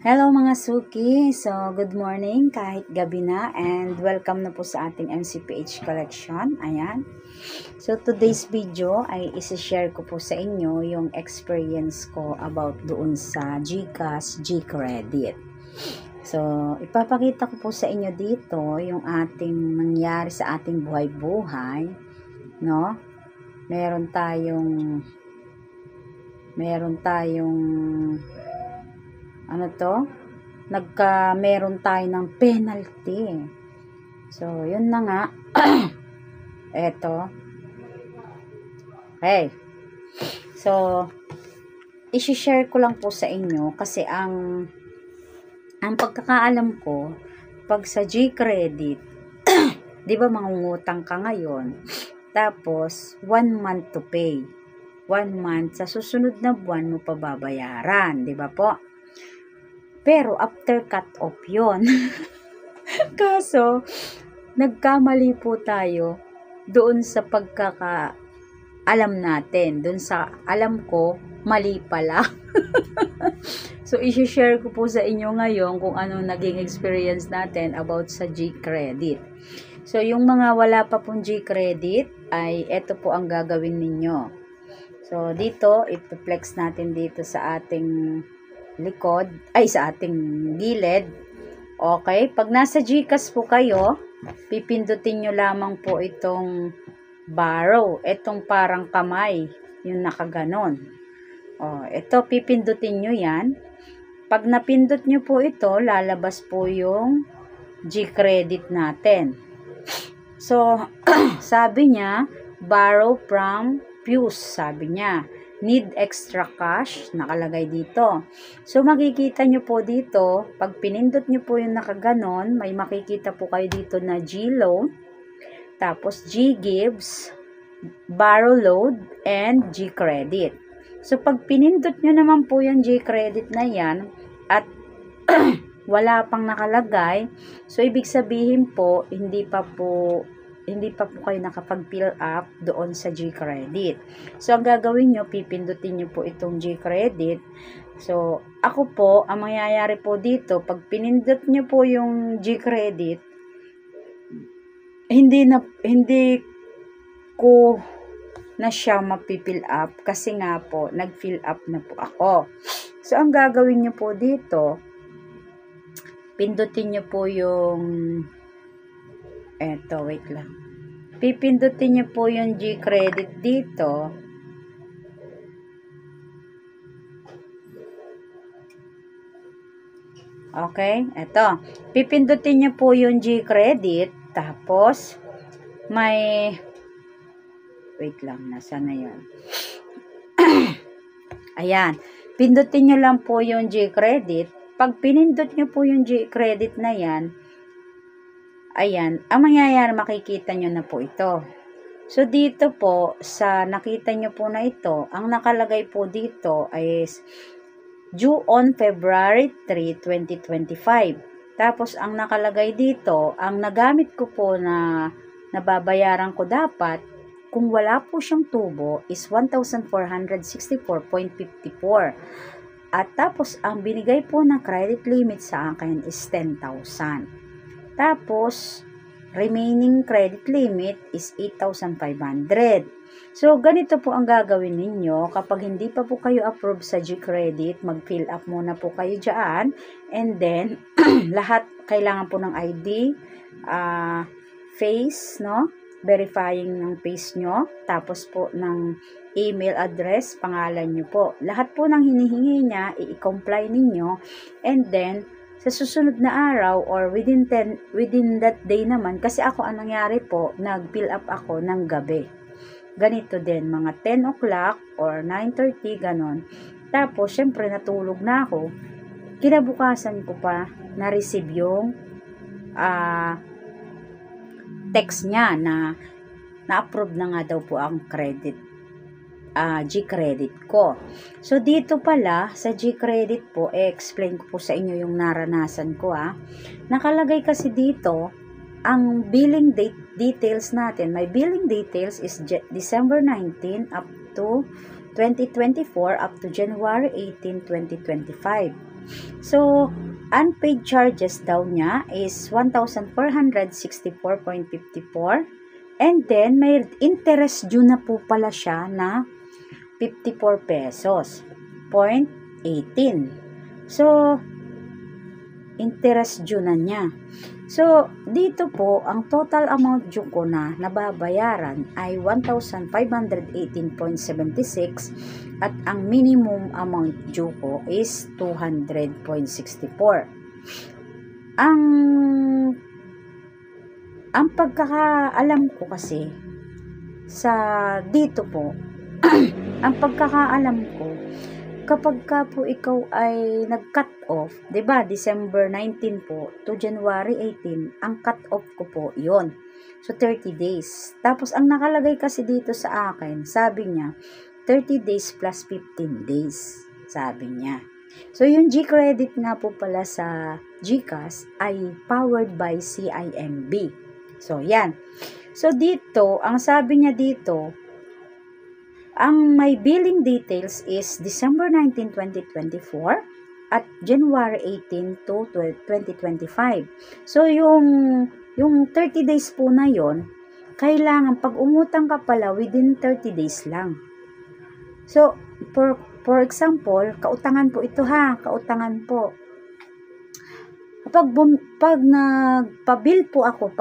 Hello mga suki! So, good morning kahit gabi na and welcome na po sa ating MCPH collection. Ayan. So, today's video ay isi-share ko po sa inyo yung experience ko about doon sa GCash G-Credit. So, ipapakita ko po sa inyo dito yung ating nangyari sa ating buhay-buhay. No? Meron tayong meron tayo ng penalty. So, yun na nga. Eto. Okay. So, isi-share ko lang po sa inyo kasi ang pagkakaalam ko, pag sa G-Credit, di ba mangungutang ka ngayon, tapos 1 month to pay. 1 month, sa susunod na buwan mo pa babayaran, di ba po? Pero after cut off yun. Kaso, nagkamali po tayo doon sa pagkakaalam natin. Doon sa alam ko, mali pala. So, isi-share ko po sa inyo ngayon kung ano naging experience natin about sa G-Credit. So, yung mga wala pa pong G-Credit, ay eto po ang gagawin ninyo. So, dito, ipiplex natin dito sa ating likod, sa ating gilid. Okay, pag nasa GCash po kayo, pipindutin nyo lamang po itong borrow, itong parang kamay, yung nakaganon. Ito, pipindutin nyo yan. Pag napindot nyo po ito, lalabas po yung G-Credit natin. So, sabi niya, borrow from Fuse, sabi niya. Need extra cash, nakalagay dito. So, makikita nyo po dito, pag pinindot nyo po yung nakaganon, may makikita po kayo dito na G-Loan, tapos G-Gives, Borrow Load, and G-Credit. So, pag pinindot nyo naman po yung G-Credit na yan, at wala pang nakalagay, so, ibig sabihin po, hindi pa po kayo nakapag-fill up doon sa G-Credit. So, ang gagawin nyo, pipindutin nyo po itong G-Credit. So, ako po, ang mangyayari po dito, pag pinindot nyo po yung G-Credit, hindi ko na siya mapipill up kasi nga po, nag-fill up na po ako. So, ang gagawin nyo po dito, pindutin nyo po yung wait lang. Pipindutin nyo po yung G-Credit dito. Okay, eto. Pipindutin nyo po yung G-Credit. Tapos, wait lang, nasa na yun? Ayan. Pindutin nyo lang po yung G-Credit. Pag pinindot nyo po yung G-Credit na yan, ayan, ang mangyayari, makikita nyo na po ito. So, dito po, sa nakita nyo po na ito, ang nakalagay po dito is due on February 3, 2025. Tapos, ang nakalagay dito, ang nagamit ko po na nababayaran ko dapat, kung wala po siyang tubo, is 1,464.54. At tapos, ang binigay po na credit limit sa akin is 10,000. Tapos, remaining credit limit is 8,500. So, ganito po ang gagawin ninyo. Kapag hindi pa po kayo approve sa G-Credit, mag-fill up muna po kayo dyan. And then, lahat kailangan po ng ID, face, no? Verifying ng face nyo. Tapos po ng email address, pangalan nyo po. Lahat po ng hinihingi niya, i-comply ninyo. And then, sa susunod na araw or within that day naman, kasi ako ang nangyari po, nag-fill up ako ng gabi. Ganito din, mga 10 o'clock or 9:30, ganon. Tapos, syempre, natulog na ako. Kinabukasan ko pa na-receive yung text niya na na-approve na nga daw po ang G-Credit ko. So, dito pala, sa G-Credit po, explain ko po sa inyo yung naranasan ko. Nakalagay kasi dito, ang billing details natin. My billing details is December 19 up to 2024 up to January 18, 2025. So, unpaid charges daw niya is 1,464.54. And then, may interest due na po pala siya na 54 pesos. 0.18. So, interest due na niya. So, dito po, ang total amount due ko na nababayaran ay 1,518.76 at ang minimum amount due ko is 200.64. Ang pagkakaalam ko kasi sa dito po, ang pagkakaalam ko, kapag ka po ikaw ay nag-cut off, 'di ba? December 19 po to January 18, ang cut off ko po 'yon. So 30 days. Tapos ang nakalagay kasi dito sa akin, sabi niya 30 days plus 15 days, sabi niya. So yung G-credit nga po pala sa GCash ay powered by CIMB. So yan. So dito, ang sabi niya dito, ang may billing details is December 19, 2024 at January 18 to 2025. So, yung 30 days po na yon, kailangan pag umutang ka pala within 30 days lang. So, for example, kautangan po ito ha, kautangan po. Pag nagpa-bill po ako,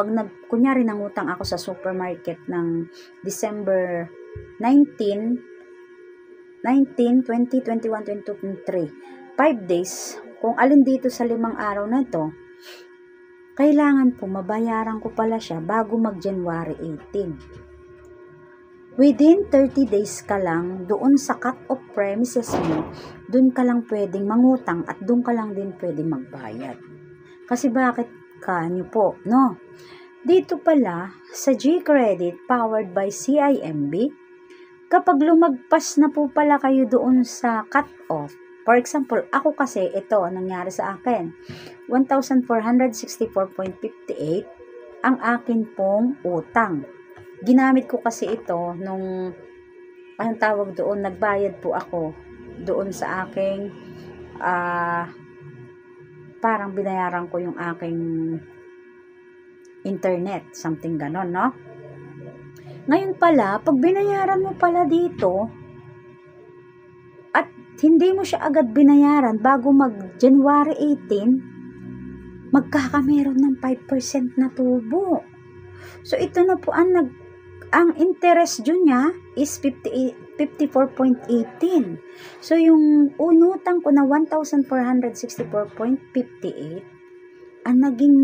kunyari nangutang ako sa supermarket ng December 19, 20, 21, 22, 23. 5 days. Kung alin dito sa 5 araw na ito, kailangan po mabayaran ko pala siya bago mag-January 18. Within 30 days ka lang, doon sa cut-off premises mo, doon ka lang pwedeng mangutang at doon ka lang din pwedeng magbayad. Kasi bakit kanyo po, no? Dito pala, sa G-Credit powered by CIMB, kapag lumagpas na po pala kayo doon sa cut-off, for example, ako kasi, ito, nangyari sa akin, 1,464.58 ang akin pong utang. Ginamit ko kasi ito nung, anong tawag doon, nagbayad po ako doon sa aking, parang binayaran ko yung aking internet, something ganon, no? Ngayon pala, pag binayaran mo pala dito, at hindi mo siya agad binayaran bago mag-January 18, magkakameron ng 5% na tubo. So, ito na po ang interest due niya is 54.18. So, yung unutang ko na 1,464.58, ang naging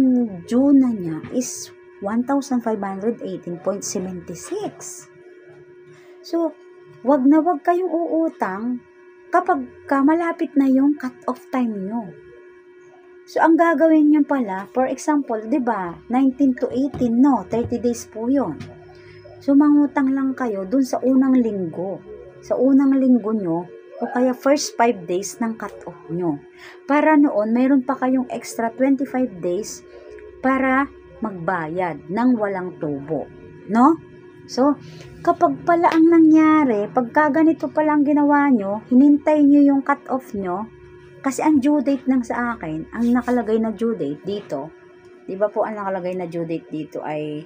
due na niya is 1,518.76. So, wag na wag kayong uutang kapag malapit na yung cut-off time nyo. So, ang gagawin nyo pala, for example, 'di ba 19 to 18, no? 30 days po yun. So, mangutang lang kayo dun sa unang linggo. Sa unang linggo nyo, o kaya first 5 days ng cut-off nyo. Para noon, mayroon pa kayong extra 25 days para magbayad ng walang tubo. No? So, kapag pala ang nangyari, pagka ganito pala ang ginawa nyo, hinintay nyo yung cut-off nyo, kasi ang due date ng sa akin, ang nakalagay na due date dito, di ba po ang nakalagay na due date dito ay,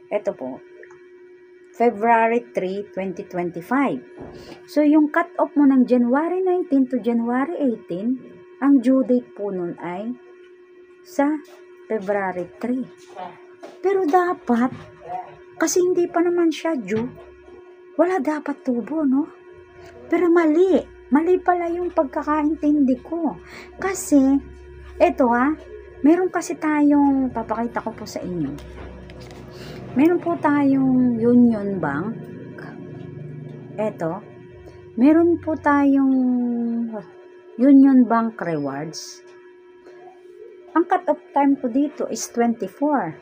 eto po, February 3, 2025. So, yung cut-off mo ng January 19 to January 18, ang due date po nun ay sa February 3. Pero dapat, kasi hindi pa naman siya due, wala dapat tubo, no? Pero mali pala yung pagkakaintindi ko. Kasi, eto meron kasi tayong, papakita ko po sa inyo. Meron po tayong Union Bank. Eto. Meron po tayong Union Bank Rewards. Ang cut-off time ko dito is 23.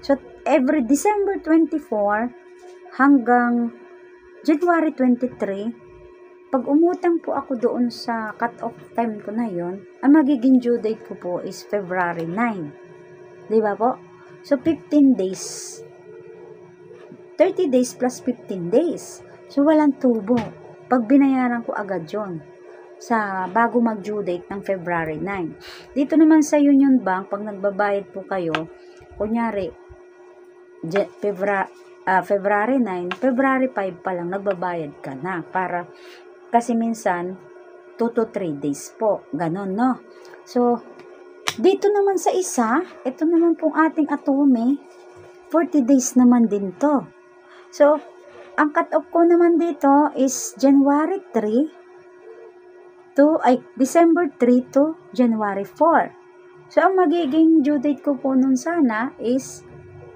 So, every December 24 hanggang January 23, pag umutang po ako doon sa cut-off time ko na yon, ang magiging due date ko po is February 9. Diba po? So, 15 days. 30 days plus 15 days. So, walang tubo. Pag binayaran ko agad yon. bago mag-due date ng February 9. Dito naman sa Union Bank, pag nagbabayad po kayo, kunyari, February 9, February 5 pa lang nagbabayad ka na para kasi minsan 2 to 3 days po. Ganon, no? So, dito naman sa isa, ito naman pong ating Atome, 40 days naman din to. So, ang cut-off ko naman dito is December 3 to January 4. So, ang magiging due date ko po nun sana is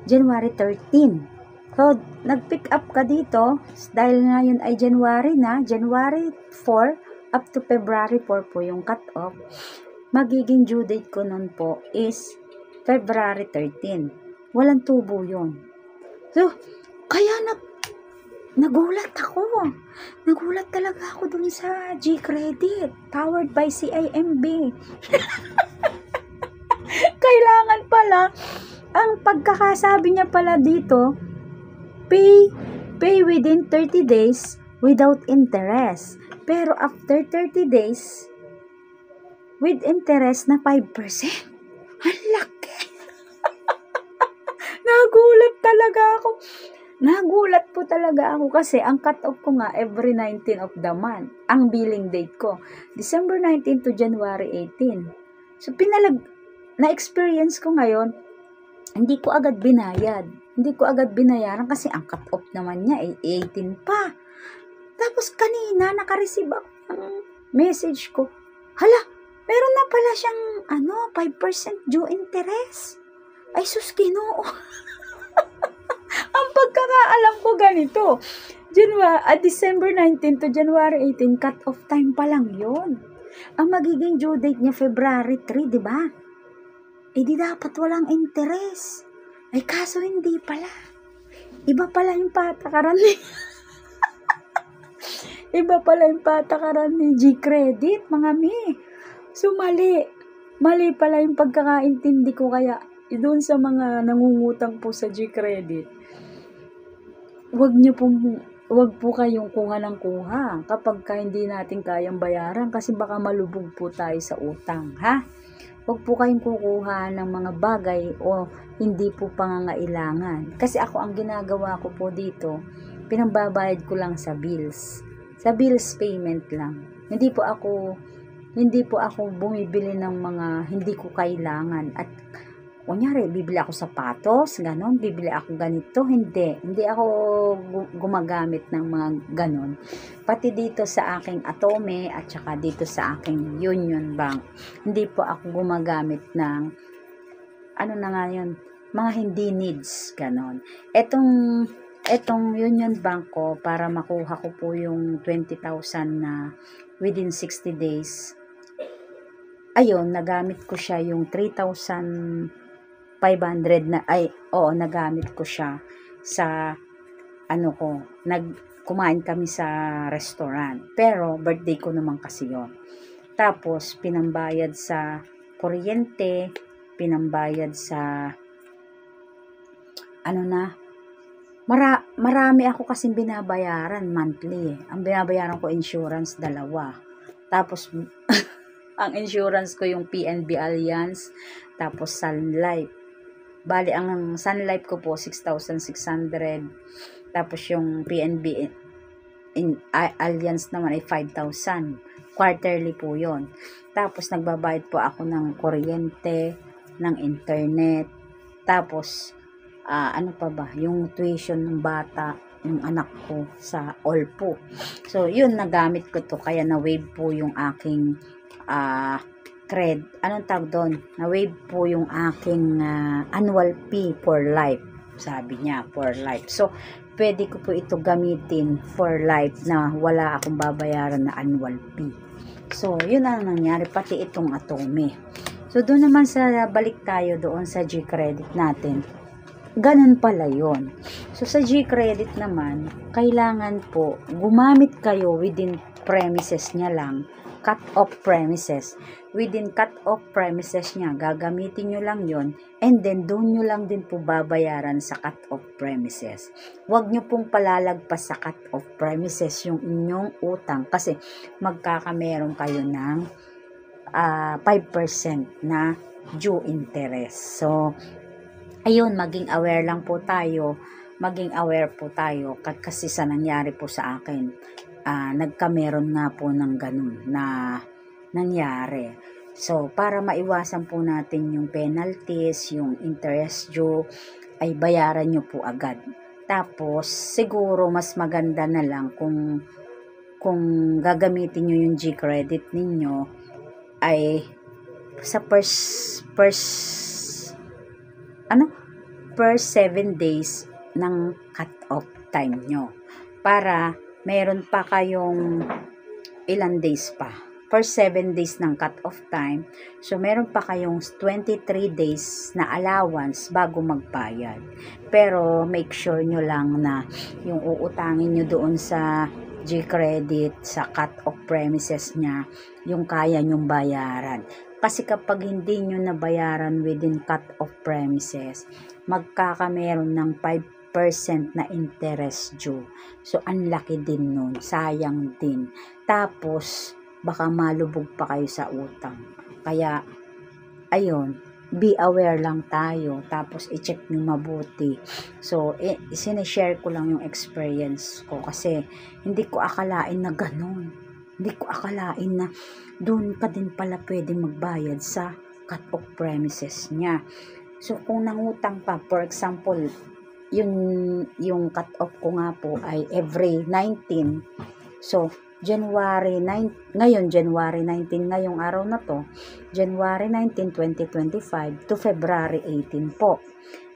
January 13. So, nag-pick up ka dito, dahil ngayon ay January na, January 4 up to February 4 po yung cut-off. Magiging due date ko nun po is February 13. Walang tubo yun. So, kaya nagulat ako. Nagulat talaga ako dun sa G-Credit, powered by CIMB. Kailangan pala, ang pagkakasabi niya pala dito, pay within 30 days without interest. Pero after 30 days, with interest na 5%. Ang laki! Nagulat po talaga ako kasi ang cut-off ko nga every 19 of the month. Ang billing date ko, December 19 to January 18. So, na-experience ko ngayon, hindi ko agad binayad. Hindi ko agad binayaran kasi ang cut-off naman niya ay 18 pa. Tapos kanina, nakareceive ako ng message ko. Hala, meron na pala siyang 5% due interest. Ay, sus, Ginoo. Ang pagkakaalam ko ganito. December 19 to January 18, cut-off time pa lang yon. Ang magiging due date niya February 3, di ba? Eh, di dapat walang interest. Ay, kaso hindi pala. Iba pala yung patakaran ni Iba pala yung patakaran ni G-Credit, mga mi. So, mali pala yung pagkakaintindi ko, kaya doon sa mga nangungutang po sa G-Credit, wag po kayong kuha ng kuha kapag hindi natin kayang bayaran kasi baka malubog po tayo sa utang, ha? Wag po kayong kukuha ng mga bagay o hindi po pangangailangan. Kasi ako, ang ginagawa ko po dito, pinambabayad ko lang sa bills. Sa bills payment lang. Hindi po ako bumibili ng mga hindi ko kailangan. At kunyari, bibili ako sapatos, ganon, bibili ako ganito, hindi ako gumagamit ng mga ganon. Pati dito sa aking Atome at saka dito sa aking Union Bank, hindi po ako gumagamit ng, mga hindi needs, ganon. Etong Union Bank ko, para makuha ko po yung 20,000 na within 60 days, ayun, nagamit ko siya yung 3,500 nagamit ko siya sa kumain kami sa restaurant. Pero, birthday ko naman kasi yon. Tapos, pinambayad sa kuryente, pinambayad sa, marami ako kasing binabayaran monthly. Ang binabayaran ko insurance, 2. Tapos, ang insurance ko yung PNB Alliance, tapos Sun Life. Bali, ang Sun Life ko po, 6,600. Tapos yung PNB Alliance naman ay 5,000. Quarterly po yon. Tapos, nagbabayad po ako ng kuryente, ng internet. Tapos, yung tuition ng bata, yung anak ko sa all po. So, yun, nagamit ko to. Kaya na-waive po yung aking na-waive po yung aking annual fee for life. Sabi niya, for life. So, pwede ko po ito gamitin for life na wala akong babayaran na annual fee. So, yun ang nangyari. Pati itong Atome. So, doon naman balik tayo doon sa G-Credit natin. Ganun pala yun. So, sa G-Credit naman, kailangan po gumamit kayo within premises niya lang. cut-off premises. Within cut-off premises niya, gagamitin nyo lang yon, and then doon nyo lang din po babayaran sa cut-off premises. Huwag nyo pong palalagpas sa cut-off premises yung inyong utang kasi magkakameron kayo ng 5% na due interest. So, ayun, maging aware lang po tayo. Maging aware po tayo kasi sa nangyari po sa akin. Nagkameron nga po ng ganun na nangyari. So, para maiwasan po natin yung penalties, yung interest due, ay bayaran nyo po agad. Tapos, siguro mas maganda na lang kung gagamitin nyo yung G-credit ninyo ay sa per 7 days ng cut-off time nyo. Para meron pa kayong ilang days pa. Per 7 days ng cut-off time. So, meron pa kayong 23 days na allowance bago magbayad. Pero, make sure nyo lang na yung uutangin nyo doon sa G-credit, sa cut-off premises niya, yung kaya nyong bayaran. Kasi kapag hindi nyo nabayaran within cut-off premises, magkakameron ng 5% na interest due. So, ang laki din nun. Sayang din. Tapos, baka malubog pa kayo sa utang. Kaya, ayun, be aware lang tayo. Tapos, i-check nyo mabuti. So, sinishare ko lang yung experience ko. Kasi, hindi ko akalain na ganun. Hindi ko akalain na doon ka din pala pwede magbayad sa cut-off premises niya. So, kung nangutang pa, for example, yung cut-off ko nga po ay every 19. So, January 19, ngayong araw na to, January 19, 2025 to February 18 po.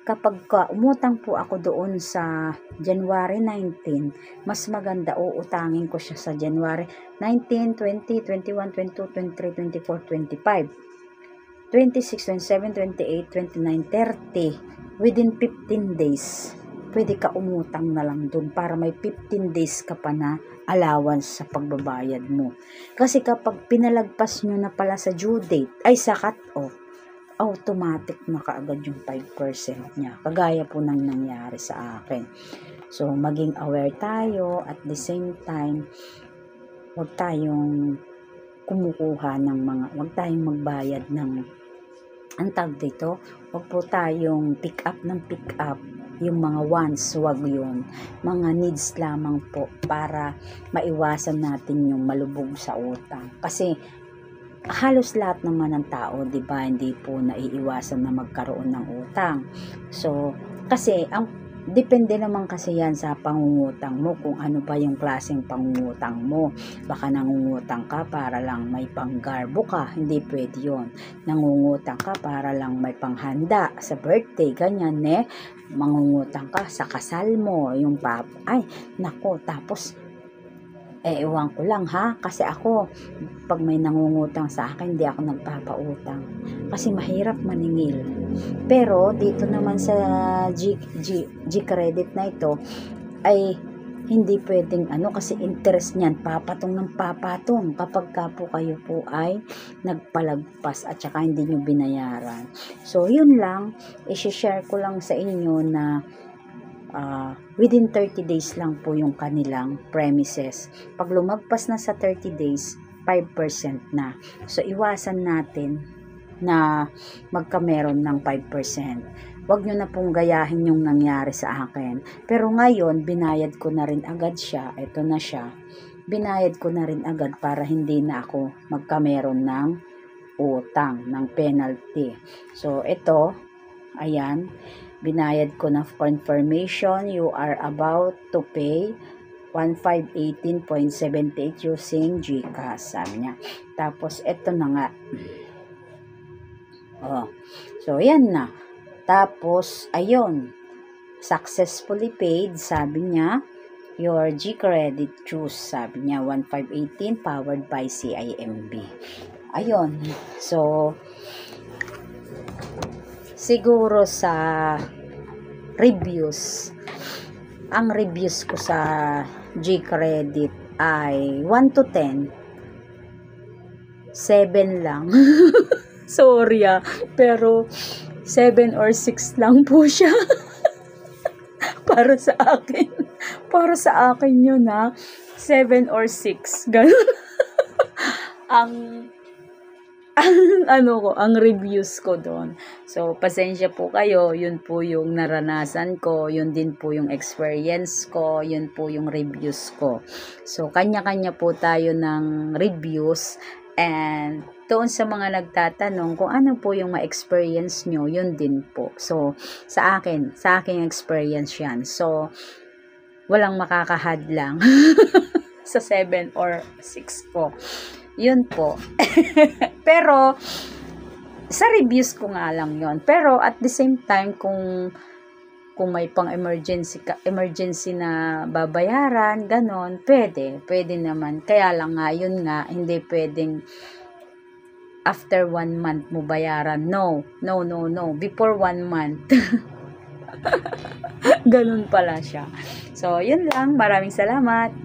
Kapag umutang po ako doon sa January 19, mas maganda uutangin ko siya sa January 19, 20, 21, 22, 23, 24, 25. 26, 27, 28, 29, 30, within 15 days, pwede ka umutang na lang dun para may 15 days ka pa na allowance sa pagbabayad mo. Kasi kapag pinalagpas nyo na pala sa due date, ay sa cut-off, automatic na kaagad yung 5% niya. Kagaya po nang nangyari sa akin. So, maging aware tayo at the same time, huwag tayong huwag tayong magbayad ng ang tag dito, huwag po tayong pick up yung mga wants, huwag yun. Mga needs lamang po para maiwasan natin yung malubog sa utang. Kasi halos lahat naman ng tao, di ba, hindi po naiiwasan na magkaroon ng utang. So, kasi depende naman kasi yan sa pangungutang mo, kung ano ba yung klaseng pangungutang mo. Baka nangungutang ka para lang may panggarbo ka, hindi pwede yun. Nangungutang ka para lang may panghanda sa birthday, ganyan mangungutang ka sa kasal mo, yung tapos ewan ko lang ha, kasi ako pag may nangungutang sa akin, hindi ako nagpapautang kasi mahirap maningil. Pero dito naman sa G-credit na ito ay hindi pwedeng kasi interest niyan papatong ng papatong kapag ka po kayo po ay nagpalagpas at saka hindi nyo binayaran. So yun lang, i-share ko lang sa inyo na within 30 days lang po yung kanilang premises. Pag lumagpas na sa 30 days, 5% na. So, iwasan natin na magkameron ng 5%. Huwag nyo na pong gayahin yung nangyari sa akin. Pero ngayon, binayad ko na rin agad siya. Ito na siya. Binayad ko na rin agad para hindi na ako magkameron ng utang, ng penalty. So, ito, ayan, binayad ko na confirmation, you are about to pay 1518.78 using GCash, sabi niya. Tapos, eto na nga. So, yan na. Tapos, ayun, successfully paid, sabi niya, your G-credit choose, sabi niya, 1518 powered by CIMB. Ayun. So, siguro sa reviews, ang reviews ko sa G-credit ay 1 to 10. 7 lang. Sorry pero 7 or 6 lang po siya. Para sa akin. Para sa akin yun 7 or 6. Ganun. ang ang reviews ko doon. So, pasensya po kayo, yun po yung naranasan ko, yun din po yung experience ko, yun po yung reviews ko. So, kanya-kanya po tayo ng reviews, and doon sa mga nagtatanong kung ano po yung ma-experience nyo, yun din po. So, sa aking experience yan. So, walang makakahadlang sa 7 or 6 ko. Yun po. Pero, sa reviews ko nga lang yon. Pero, at the same time, kung may emergency na babayaran, ganon, pwede naman. Kaya lang nga, yun nga, hindi pwedeng after 1 month mo bayaran. No. Before 1 month. Ganon pala siya. So, yun lang. Maraming salamat.